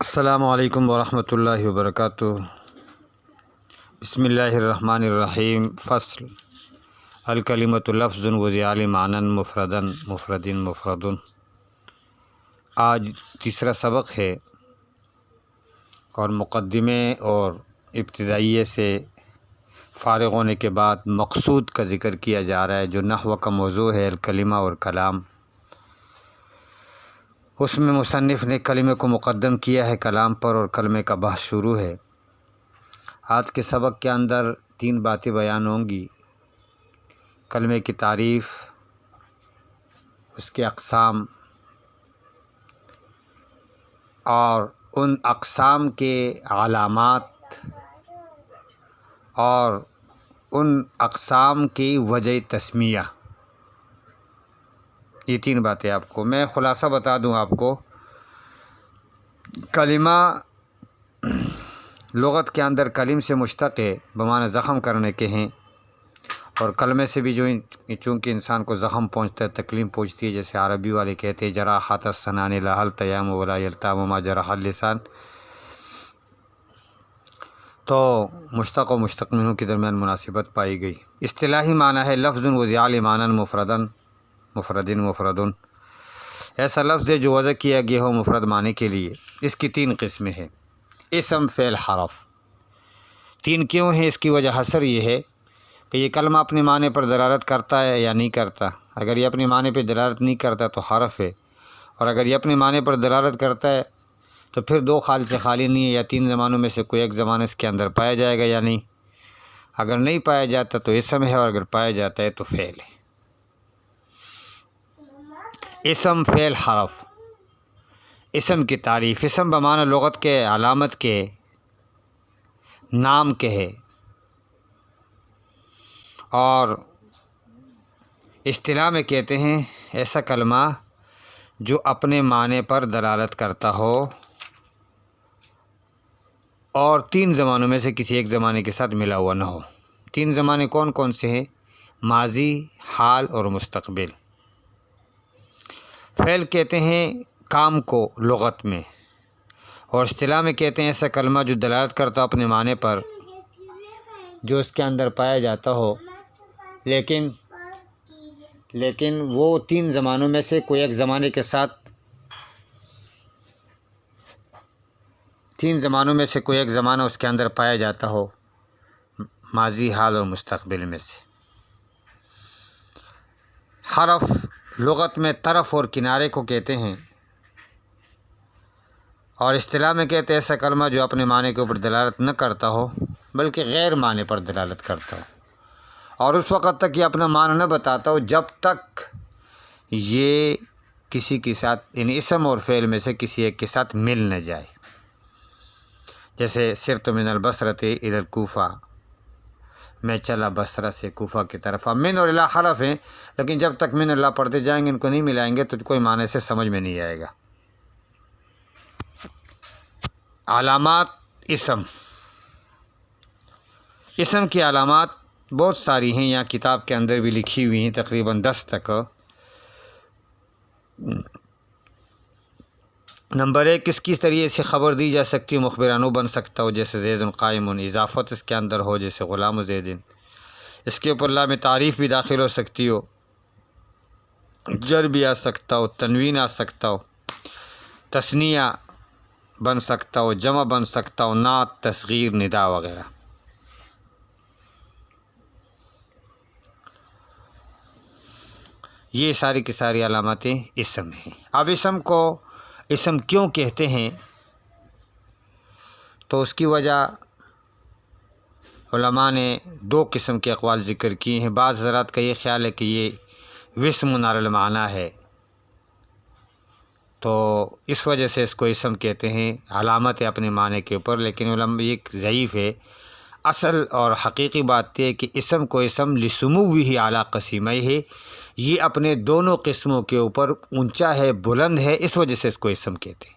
السلام علیکم ورحمۃ اللہ وبرکاتہ۔ بسم اللہ الرحمن الرحیم۔ فصل الکلمۃ لفظ وجعل معنی مفردا مفرد مفرد۔ آج تیسرا سبق ہے اور مقدمے اور ابتدائیے سے فارغ ہونے کے بعد مقصود کا ذکر کیا جا رہا ہے، جو نحو کا موضوع ہے الکلمہ اور کلام۔ اس میں مصنف نے کلمے کو مقدم کیا ہے کلام پر اور کلمے کا بحث شروع ہے۔ آج کے سبق کے اندر 3 باتیں بیان ہوں گی: کلمے کی تعریف، اس کے اقسام اور ان اقسام کے علامات اور ان اقسام کی وجہ تسمیہ۔ یہ 3 باتیں آپ کو میں خلاصہ بتا دوں آپ کو۔ کلمہ لغت کے اندر کلم سے مشتق ہے، بمعنی زخم کرنے کے ہیں، اور کلمے سے بھی جو چونکہ انسان کو زخم پہنچتا ہے، تکلیف پہنچتی ہے، جیسے عربی والے کہتے ہیں جراحت السنان لا التیام ولا یلتام ما جرح اللسان، تو مشتق و مشتق منہ کے درمیان مناسبت پائی گئی۔ اصطلاحی معنی ہے لفظ وجعل معنی مفردا مفرد مفرد، ایسا لفظ ہے جو وضع کیا گیا ہو مفرد معنی کے لیے۔ اس کی 3 قسمیں ہیں: اسم، فعل، حرف۔ 3 کیوں ہیں؟ اس کی وجہ حصر یہ ہے کہ یہ کلمہ اپنے معنی پر دلالت کرتا ہے یا نہیں کرتا۔ اگر یہ اپنے معنی پر دلالت نہیں کرتا تو حرف ہے، اور اگر یہ اپنے معنی پر دلالت کرتا ہے تو پھر 2 خال سے خالی نہیں ہے، یا 3 زمانوں میں سے کوئی ایک زمانہ اس کے اندر پایا جائے گا یا نہیں۔ اگر نہیں پایا جاتا تو اسم ہے، اور اگر پایا جاتا ہے تو فعل ہے۔ اسم، فعل، حرف۔ اسم کی تعریف: اسم بمعنی لغت کے علامت کے، نام کے ہے، اور اصطلاح میں کہتے ہیں ایسا کلمہ جو اپنے معنی پر دلالت کرتا ہو اور 3 زمانوں میں سے کسی ایک زمانے کے ساتھ ملا ہوا نہ ہو۔ 3 زمانے کون کون سے ہیں؟ ماضی، حال اور مستقبل۔ فعل کہتے ہیں کام کو لغت میں، اور اصطلاح میں کہتے ہیں ایسا کلمہ جو دلالت کرتا ہو اپنے معنی پر، جو اس کے اندر پایا جاتا ہو، لیکن وہ 3 زمانوں میں سے کوئی ایک زمانے کے ساتھ، 3 زمانوں میں سے کوئی ایک زمانہ اس کے اندر پایا جاتا ہو، ماضی، حال اور مستقبل میں سے۔ حرف لغت میں طرف اور کنارے کو کہتے ہیں، اور اصطلاح میں کہتے ہیں ایسا کلمہ جو اپنے معنی کے اوپر دلالت نہ کرتا ہو بلکہ غیر معنی پر دلالت کرتا ہو، اور اس وقت تک یہ اپنا معنی نہ بتاتا ہو جب تک یہ کسی کے ساتھ، یعنی اسم اور فعل میں سے کسی ایک کے ساتھ مل نہ جائے۔ جیسے سرت من البصرۃ الی الکوفہ، میں چلا بصرہ سے کوفہ کی طرف۔ اب من اور الی حرف ہیں، لیکن جب تک من اللہ پڑھتے جائیں گے، ان کو نہیں ملائیں گے تو کوئی معنی سے سمجھ میں نہیں آئے گا۔ علامات اسم۔ اسم کی علامات بہت ساری ہیں، یہاں کتاب کے اندر بھی لکھی ہوئی ہیں، تقریباً 10 تک۔ نمبر 1، اس کس طریقے سے خبر دی جا سکتی ہو، مخبرانو بن سکتا ہو، جیسے زید قائم، اضافت اس کے اندر ہو جیسے غلام زید۔ اس کے اوپر لام تعریف بھی داخل ہو سکتی ہو، جر بھی آ سکتا ہو، تنوین آ سکتا ہو، تثنیہ بن سکتا ہو، جمع بن سکتا ہو، نعت، تصغیر، ندا وغیرہ۔ یہ ساری کی ساری علاماتیں اسم ہیں۔ اب اسم کو اسم کیوں کہتے ہیں تو اس کی وجہ علماء نے 2 قسم کے اقوال ذکر کیے ہیں۔ بعض حضرات کا یہ خیال ہے کہ یہ اسم علی المعنی ہے، تو اس وجہ سے اس کو اسم کہتے ہیں، علامت ہے اپنے معنی کے اوپر، لیکن علماء یہ ضعیف ہے۔ اصل اور حقیقی بات یہ ہے کہ اسم کو اسم لسموہ اعلیٰ قسیمہ ہے، یہ اپنے دونوں قسموں کے اوپر اونچا ہے، بلند ہے، اس وجہ سے اس کو اسم کہتے ہیں۔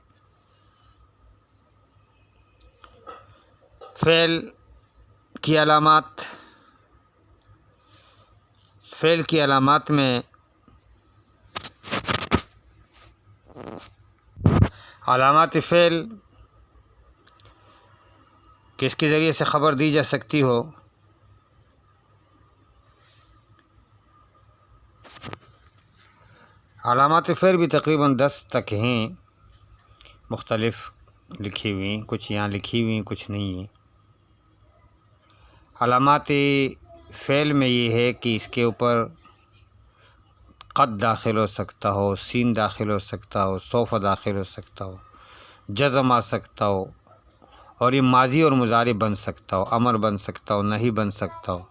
فعل کی علامات۔ فعل کی علامات میں علامات فعل کہ اس کے ذریعے سے خبر دی جا سکتی ہو علامات فعل بھی تقریباً 10 تک ہیں، مختلف لکھی ہوئی، کچھ یہاں لکھی ہوئی کچھ نہیں ہیں۔ علامات فعل میں یہ ہے کہ اس کے اوپر قد داخل ہو سکتا ہو، سین داخل ہو سکتا ہو، سوف داخل ہو سکتا ہو، جزم آ سکتا ہو، اور یہ ماضی اور مضارع بن سکتا ہو، امر بن سکتا ہو، نہیں بن سکتا ہو،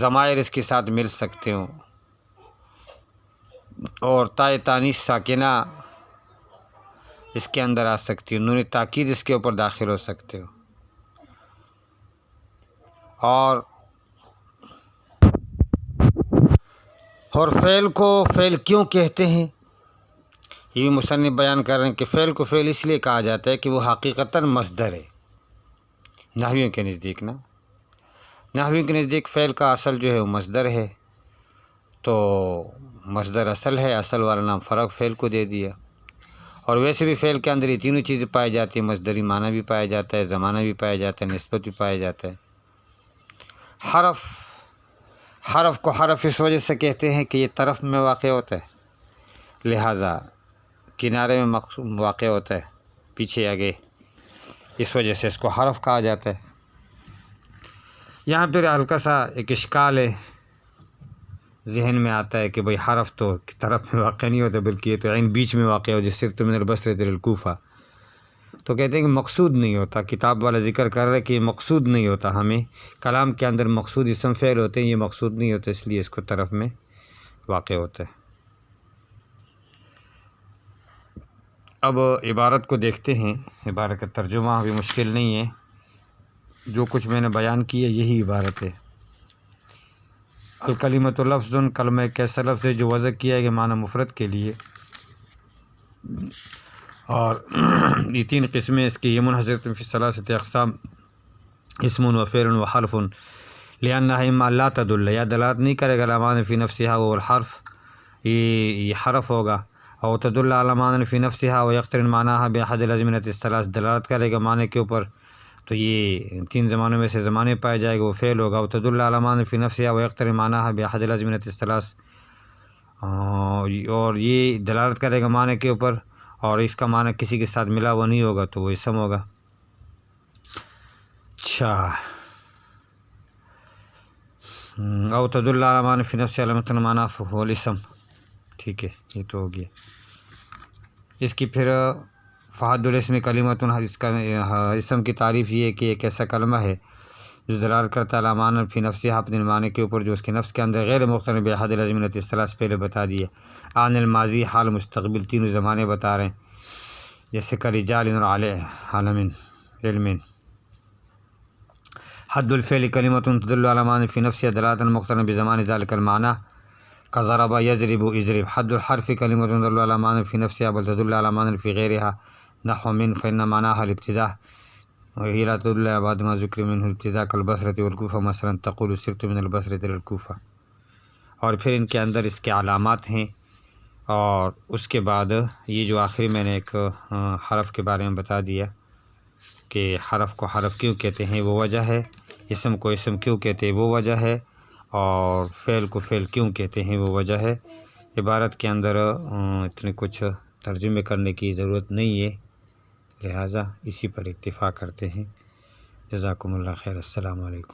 ضمائر اس کے ساتھ مل سکتے ہوں، اور تائے تانیث ساکنہ اس کے اندر آ سکتی ہو، نون تاکید اس کے اوپر داخل ہو سکتے ہو۔ اور فعل کو فعل کیوں کہتے ہیں، یہ بھی مصنف بیان کر رہے ہیں کہ فعل کو فعل اس لیے کہا جاتا ہے کہ وہ حقیقتاً مصدر ہے نحویوں کے نزدیک نحویوں کے نزدیک فعل کا اصل جو ہے وہ مصدر ہے، تو مصدر اصل ہے، اصل والا نام فرق فعل کو دے دیا۔ اور ویسے بھی فعل کے اندر یہ تینوں چیزیں پائی جاتی ہیں، مصدری معنی بھی پایا جاتا ہے، زمانہ بھی پایا جاتا ہے، نسبت بھی پایا جاتا ہے۔ حرف کو حرف اس وجہ سے کہتے ہیں کہ یہ طرف میں واقع ہوتا ہے، لہٰذا کنارے میں واقع ہوتا ہے، پیچھے آگے، اس وجہ سے اس کو حرف کہا جاتا ہے۔ یہاں پھر ہلکا سا ایک اشکال ہے، ذہن میں آتا ہے کہ بھئی حرف تو طرف میں واقع نہیں ہوتا بلکہ یہ تو عین بیچ میں واقع ہو، جس صرت من البصرۃ الی الکوفہ، تو کہتے ہیں کہ مقصود نہیں ہوتا، کتاب والا ذکر کر رہا ہے کہ یہ مقصود نہیں ہوتا، ہمیں کلام کے اندر مقصود اسم فعل ہوتے ہیں، یہ مقصود نہیں ہوتا، اس لیے اس کو طرف میں واقع ہوتا ہے۔ اب عبارت کو دیکھتے ہیں، عبارت کا ترجمہ بھی مشکل نہیں ہے، جو کچھ میں نے بیان کی ہے یہی عبارت ہے۔ الکلمۃ لفظ، کلمہ ایک ایسا لفظ ہے جو وضع کیا ہے معنی مفرد کے لیے، اور یہ 3 قسمیں اس کی، یہ منحصر فی ثلاثۃ اقسام، اسم و فعل و حرف، لأنها اما لا تدل، یا دلالت نہیں کرے گا، علامات فی نفسها وہ الحرف، یہ حرف ہوگا، اور تدل علامات فی نفسها ويقترن معناها بأحد الأزمنة الثلاث، دلالت کرے گا معنی کے اوپر، تو یہ 3 زمانوں میں سے زمانے پائے جائے گا، وہ فعل ہوگا، اور تدل علامات فی نفسها ويقترن معناها بأحد الأزمنة الثلاث، اور یہ دلالت کرے گا معنی کے اوپر اور اس کا معنی کسی کے ساتھ ملا ہوا نہیں ہوگا تو وہ اسم ہوگا۔ اچھا، او تدل علامات فی نفسها علامۃ معنی هو الاسم، ٹھیک ہے، یہ تو ہو گیا۔ اس کی پھر فحد الاسم کلمۃ، اس کا اسم کی تعریف یہ ہے کہ ایک ایسا کلمہ ہے جو دلالت کرتا ہے علامات فی نفسها، اپنے معنی کے اوپر جو اس کے نفس کے اندر، غیر مقترن بأحد الأزمنة الثلاث، پہلے بتا دیا، عن الماضی، حال، مستقبل، تینوں زمانے بتا رہے ہیں، جیسے کرجال اور عالم علم۔ حد الفعل کلمۃ تدل علامات فی نفسها دلالة مقترن بزمان ذلك المعنى، كضرب يضرب اضرب۔ حد الحرف کلمۃ تدل علامات فی نفسها بل تدل علامات فی غیرها، نحو من فإن معناها الابتداء، وهي لا تدل على بعد ما ذکر منه الابتداء كالبصرة والكوفة مثلا، تقول سرت من البصرة إلى الكوفة۔ اور پھر ان کے اندر اس کے علامات ہیں، اور اس کے بعد یہ جو آخری میں نے ایک حرف کے بارے میں بتا دیا کہ حرف کو حرف کیوں کہتے ہیں وہ وجہ ہے، اسم کو اسم کیوں کہتے ہیں وہ وجہ ہے، اور فعل کو فعل کیوں کہتے ہیں وہ وجہ ہے۔ عبارت کے اندر اتنے کچھ ترجمے کرنے کی ضرورت نہیں ہے، لہٰذا اسی پر اکتفا کرتے ہیں۔ جزاکم اللہ خیر، السلام علیکم۔